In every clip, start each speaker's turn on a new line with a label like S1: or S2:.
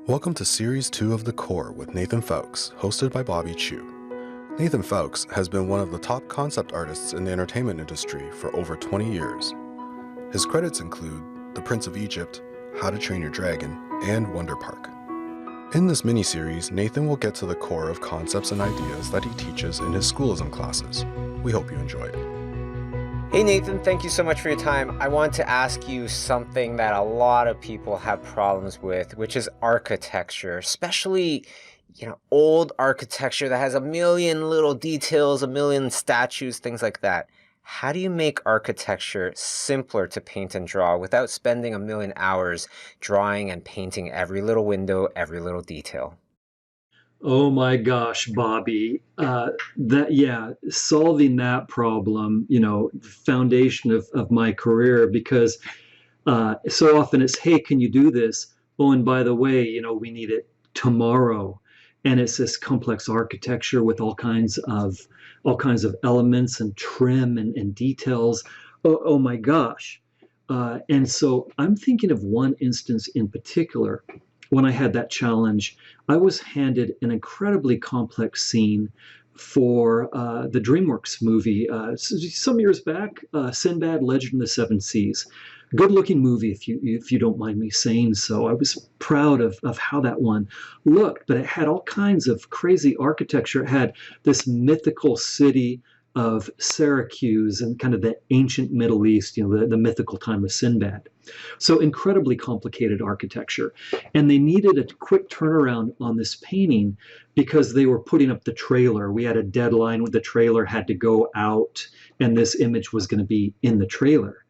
S1: Welcome to Series 2 of The Core with Nathan Fowkes, hosted by Chiu. Nathan Fowkes has been one of the top concept artists in the entertainment industry for over 20 years. His credits include The Prince of Egypt, How to Train Your Dragon, and Wonder Park. In this mini-series, Nathan will get to the core of concepts and ideas that he teaches in his schoolism classes. We hope you enjoy it.
S2: Hey Nathan, thank you so much for your time. I want to ask you something that a lot of people have problems with, which is architecture, especially, old architecture that has a million little details, a million statues, things like that. How do you make architecture simpler to paint and draw without spending a million hours drawing and painting every little window, every little detail?
S3: Oh my gosh, Bobby. Solving that problem, foundation of my career, because so often it's, hey, can you do this? Oh, and by the way, we need it tomorrow. And it's this complex architecture with all kinds of elements and trim and details. Oh my gosh. And so I'm thinking of one instance in particular. When I had that challenge, I was handed an incredibly complex scene for the DreamWorks movie some years back, Sinbad, Legend of the Seven Seas. Good-looking movie, if you don't mind me saying so. I was proud of how that one looked, but it had all kinds of crazy architecture. It had this mythical city of Syracuse and kind of the ancient Middle East, the mythical time of Sinbad. So incredibly complicated architecture. And they needed a quick turnaround on this painting because they were putting up the trailer. We had a deadline where the trailer had to go out and this image was going to be in the trailer.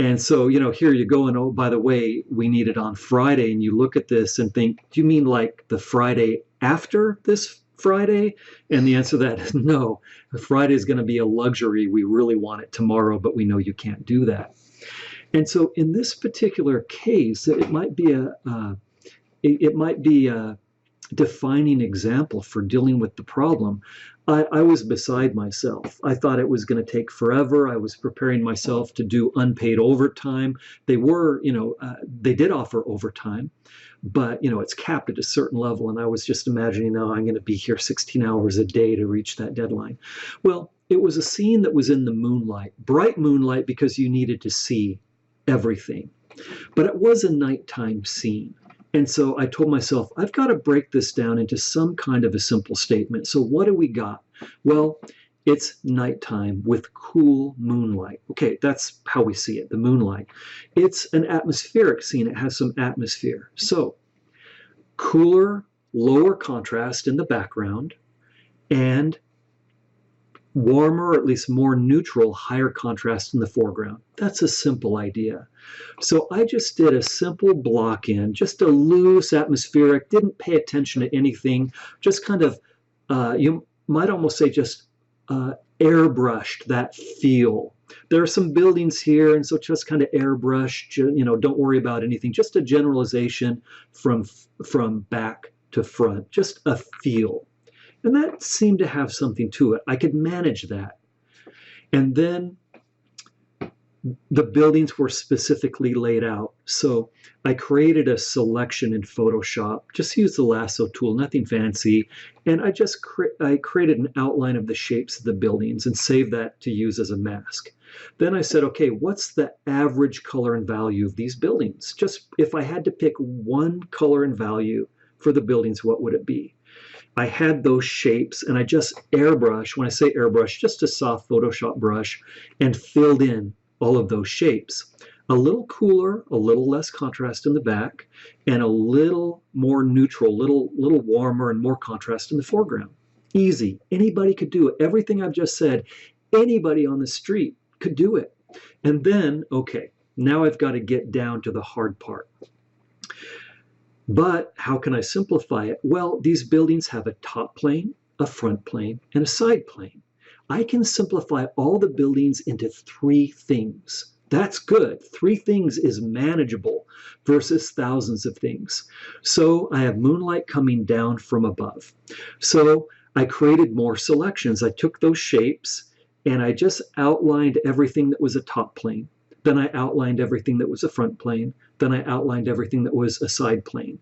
S3: And so, here you go, and oh, by the way, we need it on Friday. And you look at this and think, do you mean like the Friday after this Friday? And the answer to that is no. Friday is going to be a luxury. We really want it tomorrow, but we know you can't do that. And so in this particular case, it might be a defining example for dealing with the problem. I was beside myself. I thought it was going to take forever. I was preparing myself to do unpaid overtime. They did offer overtime, but it's capped at a certain level. And I was just imagining, now I'm going to be here 16 hours a day to reach that deadline. Well, it was a scene that was in the moonlight, bright moonlight, because you needed to see everything. But it was a nighttime scene. And so I told myself, I've got to break this down into some kind of a simple statement. So what do we got? Well, it's nighttime with cool moonlight. Okay, that's how we see it, the moonlight. It's an atmospheric scene. It has some atmosphere. So cooler, lower contrast in the background, and warmer, or at least more neutral, higher contrast in the foreground. That's a simple idea. So I just did a simple block in, just a loose atmospheric, didn't pay attention to anything, just kind of, you might almost say just airbrushed that feel. There are some buildings here, and so just kind of airbrushed, don't worry about anything, just a generalization from back to front, just a feel. And that seemed to have something to it. I could manage that. And then the buildings were specifically laid out. So I created a selection in Photoshop, just used the lasso tool, nothing fancy. And I created an outline of the shapes of the buildings and saved that to use as a mask. Then I said, okay, what's the average color and value of these buildings? Just if I had to pick one color and value for the buildings, what would it be? I had those shapes and I just airbrush, when I say airbrush, just a soft Photoshop brush, and filled in all of those shapes. A little cooler, a little less contrast in the back, and a little more neutral, little warmer and more contrast in the foreground. Easy. Anybody could do it. Everything I've just said, anybody on the street could do it. And then, okay, now I've got to get down to the hard part. But how can I simplify it? Well, these buildings have a top plane, a front plane, and a side plane. I can simplify all the buildings into three things. That's good. Three things is manageable versus thousands of things. So I have moonlight coming down from above. So I created more selections. I took those shapes and I just outlined everything that was a top plane. Then I outlined everything that was a front plane. Then I outlined everything that was a side plane.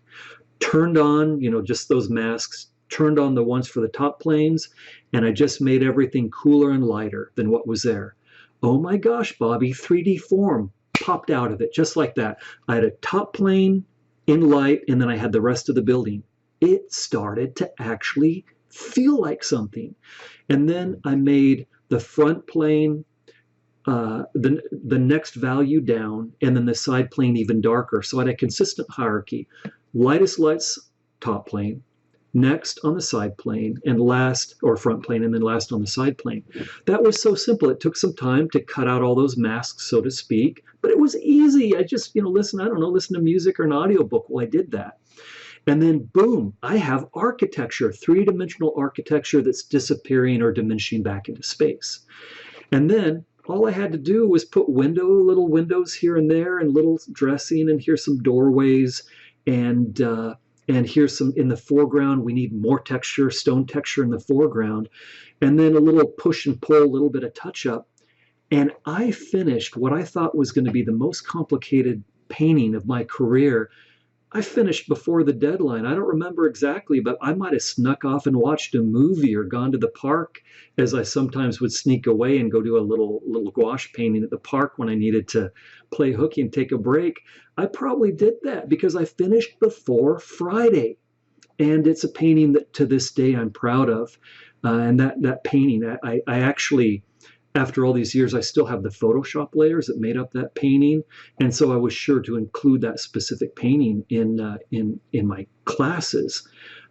S3: turned on, just those masks, turned on the ones for the top planes, and I just made everything cooler and lighter than what was there. Oh my gosh, Bobby, 3D form popped out of it just like that. I had a top plane in light, and then I had the rest of the building. It started to actually feel like something. And then I made the front plane the next value down, and then the side plane even darker. So I had a consistent hierarchy. Lightest lights, top plane, next on the side plane, and last, or front plane, and then last on the side plane. That was so simple. It took some time to cut out all those masks, so to speak, but it was easy. I just, listen to music or an audiobook while I did that. And then boom, I have architecture, three-dimensional architecture that's disappearing or diminishing back into space. And then all I had to do was put little windows here and there, and little dressing, and here's some doorways, and here's some in the foreground. We need more texture, stone texture in the foreground, and then a little push and pull, a little bit of touch up. And I finished what I thought was going to be the most complicated painting of my career. I finished before the deadline. I don't remember exactly, but I might have snuck off and watched a movie or gone to the park, as I sometimes would sneak away and go do a little gouache painting at the park when I needed to play hooky and take a break. I probably did that because I finished before Friday. And it's a painting that to this day I'm proud of. And that painting, I actually, after all these years, I still have the Photoshop layers that made up that painting. And so I was sure to include that specific painting in my classes.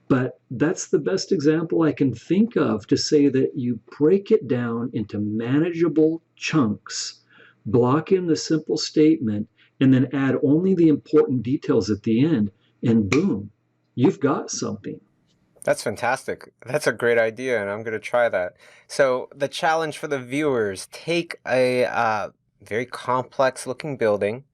S3: But that's the best example I can think of to say that you break it down into manageable chunks, block in the simple statement, and then add only the important details at the end, and boom, you've got something.
S2: That's fantastic. That's a great idea, and I'm going to try that. So the challenge for the viewers, take a very complex looking building,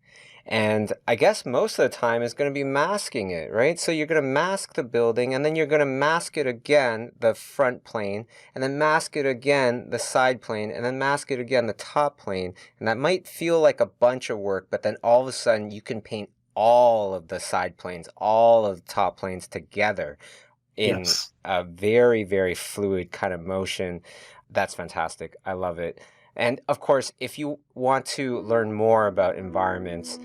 S2: and I guess most of the time is going to be masking it, right? So you're going to mask the building, and then you're going to mask it again, the front plane, and then mask it again, the side plane, and then mask it again, the top plane. And that might feel like a bunch of work, but then all of a sudden you can paint all of the side planes, all of the top planes together in
S3: Yes.
S2: a very, very fluid kind of motion. That's fantastic. I love it. And of course, if you want to learn more about environments,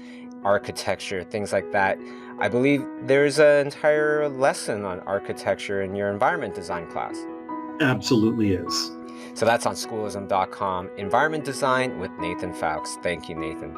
S2: architecture, things like that, I believe there's an entire lesson on architecture in your environment design class.
S3: Absolutely is.
S2: So that's on schoolism.com. Environment Design with Nathan Fowkes. Thank you, Nathan.